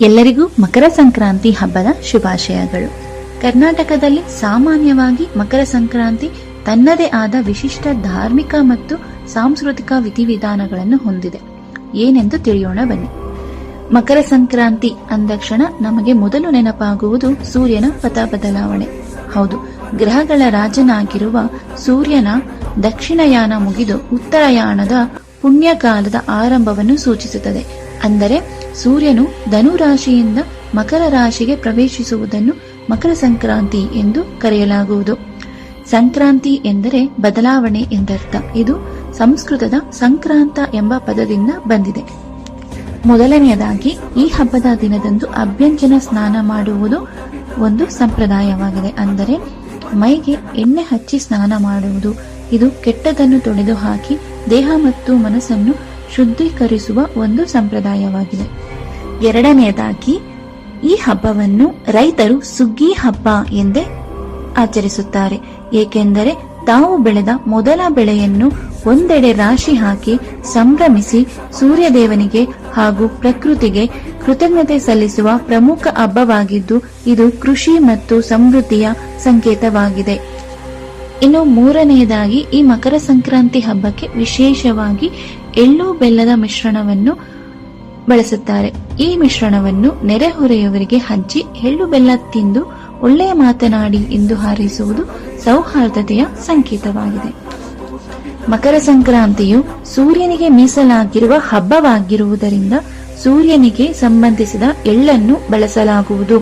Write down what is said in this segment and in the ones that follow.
ಎಲ್ಲರಿಗೂ ಮಕರ ಸಂಕ್ರಾಂತಿ ಹಬ್ಬದ ಶುಭಾಶಯಗಳು. ಕರ್ನಾಟಕದಲ್ಲಿ ಸಾಮಾನ್ಯವಾಗಿ ಮಕರ ಸಂಕ್ರಾಂತಿ ತನ್ನದೇ ಆದ ವಿಶಿಷ್ಟ ಧಾರ್ಮಿಕ ಮತ್ತು ಸಾಂಸ್ಕೃತಿಕ ವಿಧಿವಿಧಾನಗಳನ್ನು ಹೊಂದಿದೆ. ಏನೆಂದು ತಿಳಿಯೋಣ ಬನ್ನಿ. ಮಕರ ಸಂಕ್ರಾಂತಿ ಅಂದಕ್ಷಣ ನಮಗೆ ಮೊದಲು ನೆನಪಾಗುವುದು ಸೂರ್ಯನ ಪಥ ಬದಲಾವಣೆ. ಹೌದು, ಗ್ರಹಗಳ ರಾಜನಾಗಿರುವ ಸೂರ್ಯನ ದಕ್ಷಿಣಯಾನ ಮುಗಿದು ಉತ್ತರಾಯಣದ ಪುಣ್ಯಕಾಲದ ಆರಂಭವನ್ನು ಸೂಚಿಸುತ್ತದೆ. ಅಂದರೆ ಸೂರ್ಯನು ಧನು ರಾಶಿಯಿಂದ ಮಕರ ರಾಶಿಗೆ ಪ್ರವೇಶಿಸುವುದನ್ನು ಮಕರ ಸಂಕ್ರಾಂತಿ ಎಂದು ಕರೆಯಲಾಗುವುದು. ಸಂಕ್ರಾಂತಿ ಎಂದರೆ ಬದಲಾವಣೆ ಎಂದರ್ಥ. ಇದು ಸಂಸ್ಕೃತದ ಸಂಕ್ರಾಂತ ಎಂಬ ಪದದಿಂದ ಬಂದಿದೆ. ಮೊದಲನೆಯದಾಗಿ ಈ ಹಬ್ಬದ ದಿನದಂದು ಅಭ್ಯಂಜನ ಸ್ನಾನ ಮಾಡುವುದು ಒಂದು ಸಂಪ್ರದಾಯವಾಗಿದೆ. ಅಂದರೆ ಮೈಗೆ ಎಣ್ಣೆ ಹಚ್ಚಿ ಸ್ನಾನ ಮಾಡುವುದು. ಇದು ಕೆಟ್ಟದನ್ನು ತೊಡೆದು ಹಾಕಿ ದೇಹ ಮತ್ತು ಮನಸ್ಸನ್ನು ಶುದ್ಧೀಕರಿಸುವ ಒಂದು ಸಂಪ್ರದಾಯವಾಗಿದೆ. ಎರಡನೆಯದಾಗಿ ಈ ಹಬ್ಬವನ್ನು ರೈತರು ಸುಗ್ಗಿ ಹಬ್ಬ ಎಂದೇ ಆಚರಿಸುತ್ತಾರೆ. ಏಕೆಂದರೆ ತಾವು ಬೆಳೆದ ಮೊದಲ ಬೆಳೆಯನ್ನು ಒಂದೆಡೆ ರಾಶಿ ಹಾಕಿ ಸಂಭ್ರಮಿಸಿ ಸೂರ್ಯದೇವನಿಗೆ ಹಾಗೂ ಪ್ರಕೃತಿಗೆ ಕೃತಜ್ಞತೆ ಸಲ್ಲಿಸುವ ಪ್ರಮುಖ ಹಬ್ಬವಾಗಿದ್ದು ಇದು ಕೃಷಿ ಮತ್ತು ಸಮೃದ್ಧಿಯ ಸಂಕೇತವಾಗಿದೆ. ಇನ್ನು ಮೂರನೆಯದಾಗಿ ಈ ಮಕರ ಸಂಕ್ರಾಂತಿ ಹಬ್ಬಕ್ಕೆ ವಿಶೇಷವಾಗಿ ಎಳ್ಳು ಬೆಲ್ಲದ ಮಿಶ್ರಣವನ್ನು ಬಳಸುತ್ತಾರೆ. ಈ ಮಿಶ್ರಣವನ್ನು ನೆರೆಹೊರೆಯವರಿಗೆ ಹಂಚಿ ಎಳ್ಳು ಬೆಲ್ಲ ತಿಂದು ಒಳ್ಳೆಯ ಮಾತನಾಡಿ ಎಂದು ಹಾರೈಸುವುದು ಸೌಹಾರ್ದತೆಯ ಸಂಕೇತವಾಗಿದೆ. ಮಕರ ಸಂಕ್ರಾಂತಿಯು ಸೂರ್ಯನಿಗೆ ಮೀಸಲಾಗಿರುವ ಹಬ್ಬವಾಗಿರುವುದರಿಂದ ಸೂರ್ಯನಿಗೆ ಸಂಬಂಧಿಸಿದ ಎಳ್ಳನ್ನು ಬಳಸಲಾಗುವುದು.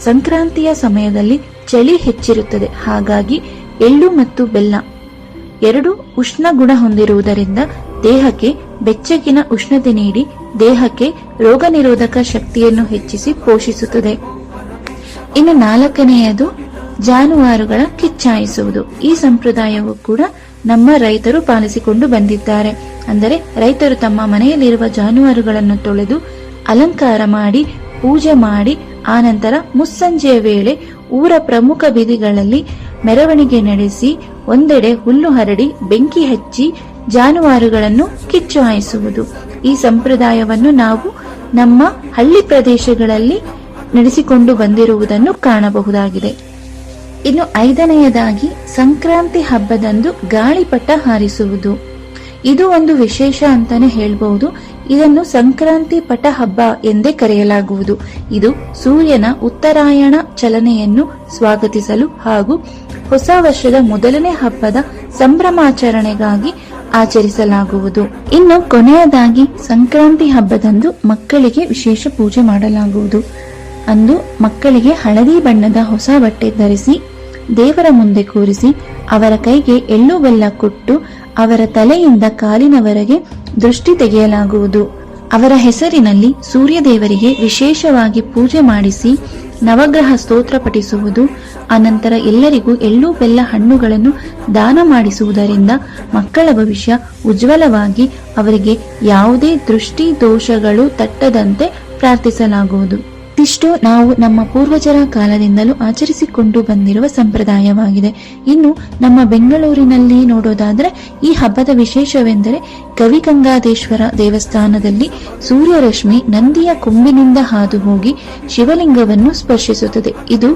ಸಂಕ್ರಾಂತಿಯ ಸಮಯದಲ್ಲಿ ಚಳಿ ಹೆಚ್ಚಿರುತ್ತದೆ. ಹಾಗಾಗಿ ಎಳ್ಳು ಮತ್ತು ಬೆಲ್ಲ ಎರಡು ಉಷ್ಣ ಗುಣ ಹೊಂದಿರುವುದರಿಂದ ದೇಹಕ್ಕೆ ಬೆಚ್ಚಗಿನ ಉಷ್ಣತೆ ನೀಡಿ ದೇಹಕ್ಕೆ ರೋಗ ನಿರೋಧಕ ಶಕ್ತಿಯನ್ನು ಹೆಚ್ಚಿಸಿ ಪೋಷಿಸುತ್ತದೆ. ಇನ್ನು ನಾಲ್ಕನೆಯದು ಜಾನುವಾರುಗಳ ಕಿಚ್ಚಾಯಿಸುವುದು. ಈ ಸಂಪ್ರದಾಯವು ಕೂಡ ನಮ್ಮ ರೈತರು ಪಾಲಿಸಿಕೊಂಡು ಬಂದಿದ್ದಾರೆ. ಅಂದರೆ ರೈತರು ತಮ್ಮ ಮನೆಯಲ್ಲಿರುವ ಜಾನುವಾರುಗಳನ್ನು ತೊಳೆದು ಅಲಂಕಾರ ಮಾಡಿ ಪೂಜೆ ಮಾಡಿ ಆನಂತರ ಮುಸ್ಸಂಜೆಯ ವೇಳೆ ಊರ ಪ್ರಮುಖ ಬೀದಿಗಳಲ್ಲಿ ಮೆರವಣಿಗೆ ನಡೆಸಿ ಒಂದೆಡೆ ಹುಲ್ಲು ಹರಡಿ ಬೆಂಕಿ ಹಚ್ಚಿ ಜಾನುವಾರುಗಳನ್ನು ಕಿಚ್ಚು ಹಾಯಿಸುವುದು. ಈ ಸಂಪ್ರದಾಯವನ್ನು ನಾವು ನಮ್ಮ ಹಳ್ಳಿ ಪ್ರದೇಶಗಳಲ್ಲಿ ನಡೆಸಿಕೊಂಡು ಬಂದಿರುವುದನ್ನು ಕಾಣಬಹುದಾಗಿದೆ. ಇನ್ನು ಐದನೆಯದಾಗಿ ಸಂಕ್ರಾಂತಿ ಹಬ್ಬದಂದು ಗಾಳಿಪಟ ಹಾರಿಸುವುದು. ಇದು ಒಂದು ವಿಶೇಷ ಅಂತಾನೆ ಹೇಳಬಹುದು. ಇದನ್ನು ಸಂಕ್ರಾಂತಿ ಪಟ ಹಬ್ಬ ಎಂದೇ ಕರೆಯಲಾಗುವುದು. ಇದು ಸೂರ್ಯನ ಉತ್ತರಾಯಣ ಚಲನೆಯನ್ನು ಸ್ವಾಗತಿಸಲು ಹಾಗೂ ಹೊಸ ವರ್ಷದ ಮೊದಲನೇ ಹಬ್ಬದ ಸಂಭ್ರಮಾಚರಣೆಗಾಗಿ ಆಚರಿಸಲಾಗುವುದು. ಇನ್ನು ಕೊನೆಯದಾಗಿ ಸಂಕ್ರಾಂತಿ ಹಬ್ಬದಂದು ಮಕ್ಕಳಿಗೆ ವಿಶೇಷ ಪೂಜೆ ಮಾಡಲಾಗುವುದು. ಅಂದು ಮಕ್ಕಳಿಗೆ ಹಳದಿ ಬಣ್ಣದ ಹೊಸ ಬಟ್ಟೆ ಧರಿಸಿ ದೇವರ ಮುಂದೆ ಕೂರಿಸಿ ಅವರ ಕೈಗೆ ಎಳ್ಳು ಬೆಲ್ಲ ಕೊಟ್ಟು ಅವರ ತಲೆಯಿಂದ ಕಾಲಿನವರೆಗೆ ದೃಷ್ಟಿ ತೆಗೆಯಲಾಗುವುದು. ಅವರ ಹೆಸರಿನಲ್ಲಿ ಸೂರ್ಯದೇವರಿಗೆ ವಿಶೇಷವಾಗಿ ಪೂಜೆ ಮಾಡಿಸಿ ನವಗ್ರಹ ಸ್ತೋತ್ರ ಪಠಿಸುವುದು. ಅನಂತರ ಎಲ್ಲರಿಗೂ ಎಳ್ಳು ಬೆಲ್ಲ ಹಣ್ಣುಗಳನ್ನು ದಾನ ಮಾಡಿಸುವುದರಿಂದ ಮಕ್ಕಳ ಭವಿಷ್ಯ ಉಜ್ವಲವಾಗಿ ಅವರಿಗೆ ಯಾವುದೇ ದೃಷ್ಟಿ ದೋಷಗಳು ತಟ್ಟದಂತೆ ಪ್ರಾರ್ಥಿಸಲಾಗುವುದು. ಇದಿಷ್ಟು ನಾವು ನಮ್ಮ ಪೂರ್ವಜರ ಕಾಲದಿಂದಲೂ ಆಚರಿಸಿಕೊಂಡು ಬಂದಿರುವ ಸಂಪ್ರದಾಯವಾಗಿದೆ. ಇನ್ನು ನಮ್ಮ ಬೆಂಗಳೂರಿನಲ್ಲಿ ನೋಡೋದಾದ್ರೆ ಈ ಹಬ್ಬದ ವಿಶೇಷವೆಂದರೆ ಗವಿಗಂಗಾಧೇಶ್ವರ ದೇವಸ್ಥಾನದಲ್ಲಿ ಸೂರ್ಯರಶ್ಮಿ ನಂದಿಯ ಕೊಂಬಿನಿಂದ ಹಾದು ಹೋಗಿ ಶಿವಲಿಂಗವನ್ನು ಸ್ಪರ್ಶಿಸುತ್ತದೆ. ಇದು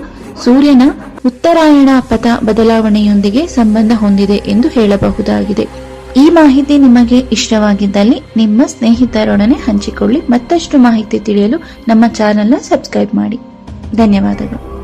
ಸೂರ್ಯನ ಉತ್ತರಾಯಣ ಪಥ ಬದಲಾವಣೆಯೊಂದಿಗೆ ಸಂಬಂಧ ಹೊಂದಿದೆ ಎಂದು ಹೇಳಬಹುದಾಗಿದೆ. ಈ ಮಾಹಿತಿ ನಿಮಗೆ ಇಷ್ಟವಾಗಿದ್ದಲ್ಲಿ ನಿಮ್ಮ ಸ್ನೇಹಿತರೊಡನೆ ಹಂಚಿಕೊಳ್ಳಿ. ಮತ್ತಷ್ಟು ಮಾಹಿತಿ ತಿಳಿಯಲು ನಮ್ಮ ಚಾನೆಲ್ನ ಸಬ್ಸ್ಕ್ರೈಬ್ ಮಾಡಿ. ಧನ್ಯವಾದಗಳು.